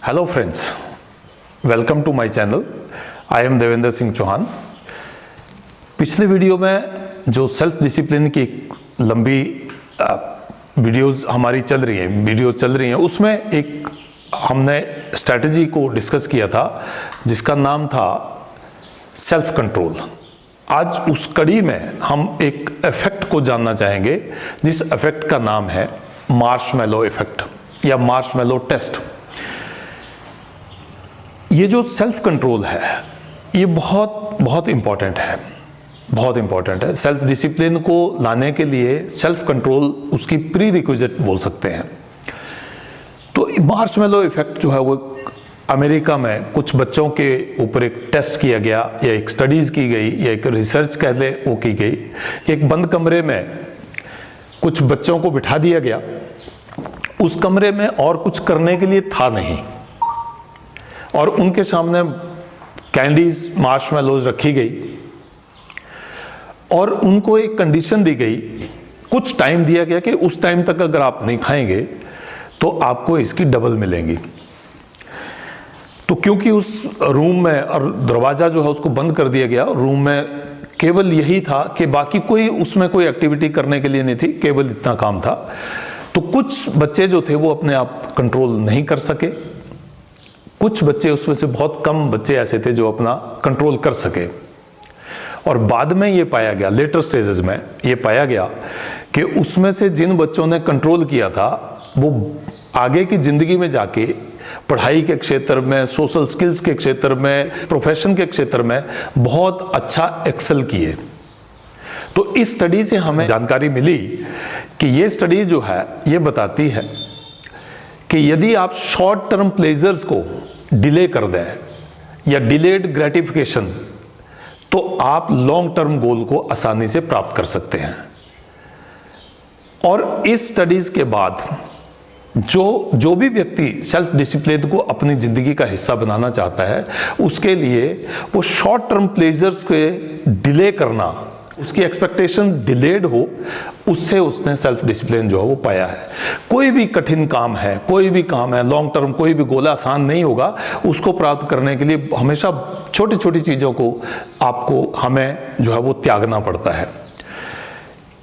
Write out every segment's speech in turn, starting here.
Hello friends, welcome to my channel. I am Devendra Singh Chauhan. पिछले video में जो सेल्फ डिसिप्लिन की लंबी वीडियोस हमारी चल रही हैं उसमें एक हमने स्ट्रैटेजी को डिस्कस किया था जिसका नाम था सेल्फ कंट्रोल। आज उस कड़ी में हम एक इफेक्ट को जानना चाहेंगे जिस इफेक्ट का नाम है मार्शमैलो इफेक्ट या मार्शमैलो टेस्ट। ये जो सेल्फ कंट्रोल है ये बहुत इंपॉर्टेंट है। सेल्फ डिसिप्लिन को लाने के लिए सेल्फ कंट्रोल उसकी प्री रिक्विजिट बोल सकते हैं। तो मार्शमैलो इफेक्ट जो है वो अमेरिका में कुछ बच्चों के ऊपर एक टेस्ट किया गया या एक स्टडीज की गई या एक रिसर्च कह ले वो की गई कि एक बंद कमरे में कुछ बच्चों को बिठा दिया गया। उस कमरे में और कुछ करने के लिए था नहीं और उनके सामने कैंडीज मार्शमैलोज रखी गई और उनको एक कंडीशन दी गई, कुछ टाइम दिया गया कि उस टाइम तक अगर आप नहीं खाएंगे तो आपको इसकी डबल मिलेंगी। तो क्योंकि उस रूम में और दरवाजा जो है उसको बंद कर दिया गया, रूम में केवल यही था कि बाकी कोई उसमें कोई एक्टिविटी करने के लिए नहीं थी, केवल इतना काम था। तो कुछ बच्चे जो थे वो अपने आप कंट्रोल नहीं कर सके, कुछ बच्चे उसमें से बहुत कम बच्चे ऐसे थे जो अपना कंट्रोल कर सके। और बाद में ये पाया गया, लेटर स्टेजेस में ये पाया गया कि उसमें से जिन बच्चों ने कंट्रोल किया था वो आगे की जिंदगी में जाके पढ़ाई के क्षेत्र में, सोशल स्किल्स के क्षेत्र में, प्रोफेशन के क्षेत्र में बहुत अच्छा एक्सेल किए। तो इस स्टडी से हमें जानकारी मिली कि ये स्टडी जो है ये बताती है कि यदि आप शॉर्ट टर्म प्लेजर्स को डिले कर दें या डिलेड ग्रेटिफिकेशन तो आप लॉन्ग टर्म गोल को आसानी से प्राप्त कर सकते हैं। और इस स्टडीज के बाद जो भी व्यक्ति सेल्फ डिसिप्लिन को अपनी जिंदगी का हिस्सा बनाना चाहता है उसके लिए वो शॉर्ट टर्म प्लेजर्स के डिले करना, उसकी एक्सपेक्टेशन डिलेड हो, उससे उसने सेल्फ डिसिप्लिन जो है वो पाया है। कोई भी कठिन काम है, कोई भी काम है लॉन्ग टर्म, कोई भी गोल आसान नहीं होगा। उसको प्राप्त करने के लिए हमेशा छोटी छोटी चीज़ों को आपको हमें जो है वो त्यागना पड़ता है।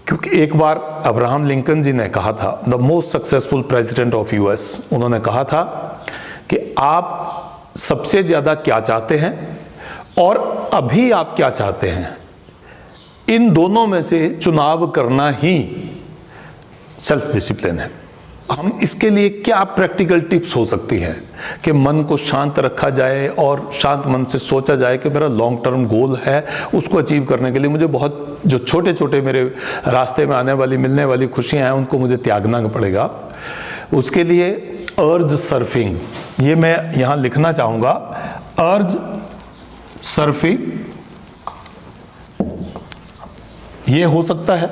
क्योंकि एक बार अब्राहम लिंकन जी ने कहा था, the most successful president of US, उन्होंने कहा था कि आप सबसे ज़्यादा क्या चाहते हैं और अभी आप क्या चाहते हैं, इन दोनों में से चुनाव करना ही सेल्फ डिसिप्लिन है। हम इसके लिए क्या प्रैक्टिकल टिप्स हो सकती हैं कि मन को शांत रखा जाए और शांत मन से सोचा जाए कि मेरा लॉन्ग टर्म गोल है, उसको अचीव करने के लिए मुझे बहुत जो छोटे छोटे मेरे रास्ते में आने वाली मिलने वाली खुशियां हैं उनको मुझे त्यागना पड़ेगा। उसके लिए अर्ज सर्फिंग, ये मैं यहाँ लिखना चाहूँगा, अर्ज सर्फिंग ये हो सकता है।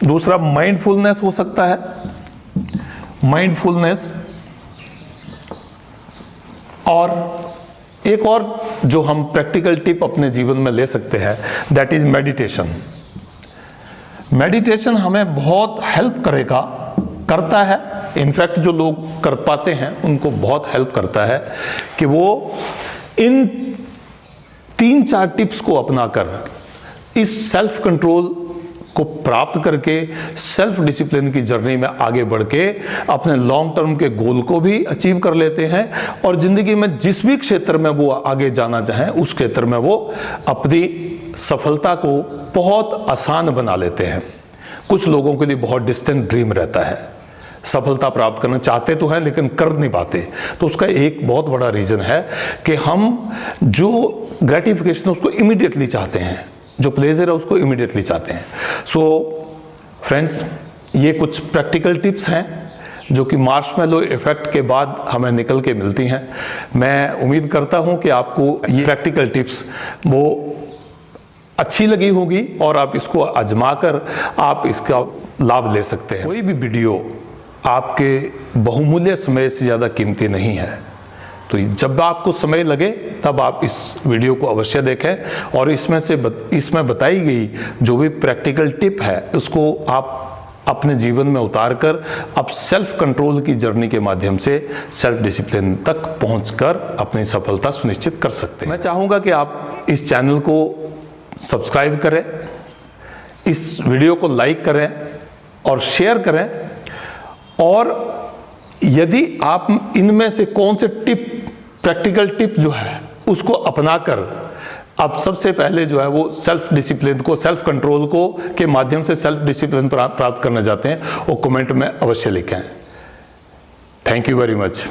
दूसरा माइंडफुलनेस हो सकता है, माइंडफुलनेस। और एक और जो हम प्रैक्टिकल टिप अपने जीवन में ले सकते हैं दैट इज मेडिटेशन। मेडिटेशन हमें बहुत हेल्प करता है। इनफैक्ट जो लोग कर पाते हैं उनको बहुत हेल्प करता है कि वो इन 3-4 टिप्स को अपनाकर इस सेल्फ कंट्रोल को प्राप्त करके सेल्फ डिसिप्लिन की जर्नी में आगे बढ़ के अपने लॉन्ग टर्म के गोल को भी अचीव कर लेते हैं और जिंदगी में जिस भी क्षेत्र में वो आगे जाना चाहें उस क्षेत्र में वो अपनी सफलता को बहुत आसान बना लेते हैं। कुछ लोगों के लिए बहुत डिस्टेंट ड्रीम रहता है, सफलता प्राप्त करना चाहते तो हैं लेकिन कर नहीं पाते। तो उसका एक बहुत बड़ा रीजन है कि हम जो ग्रेटिफिकेशन उसको इमीडिएटली चाहते हैं, जो प्लेजर है उसको इमीडिएटली चाहते हैं। सो फ्रेंड्स, ये कुछ प्रैक्टिकल टिप्स हैं जो कि मार्शमैलो इफेक्ट के बाद हमें निकल के मिलती हैं। मैं उम्मीद करता हूं कि आपको ये प्रैक्टिकल टिप्स वो अच्छी लगी होगी और आप इसको आजमाकर आप इसका लाभ ले सकते हैं। कोई भी वीडियो आपके बहुमूल्य समय से ज़्यादा कीमती नहीं है। तो जब आपको समय लगे तब आप इस वीडियो को अवश्य देखें और इसमें बताई गई जो भी प्रैक्टिकल टिप है उसको आप अपने जीवन में उतारकर अब सेल्फ कंट्रोल की जर्नी के माध्यम से सेल्फ डिसिप्लिन तक पहुंचकर अपनी सफलता सुनिश्चित कर सकते हैं। मैं चाहूँगा कि आप इस चैनल को सब्सक्राइब करें, इस वीडियो को लाइक करें और शेयर करें, और यदि आप इनमें से कौन से प्रैक्टिकल टिप जो है उसको अपनाकर आप सबसे पहले जो है वो सेल्फ डिसिप्लिन को, सेल्फ कंट्रोल को के माध्यम से सेल्फ डिसिप्लिन प्राप्त करना चाहते हैं, वो कमेंट में अवश्य लिखें। Thank you very much.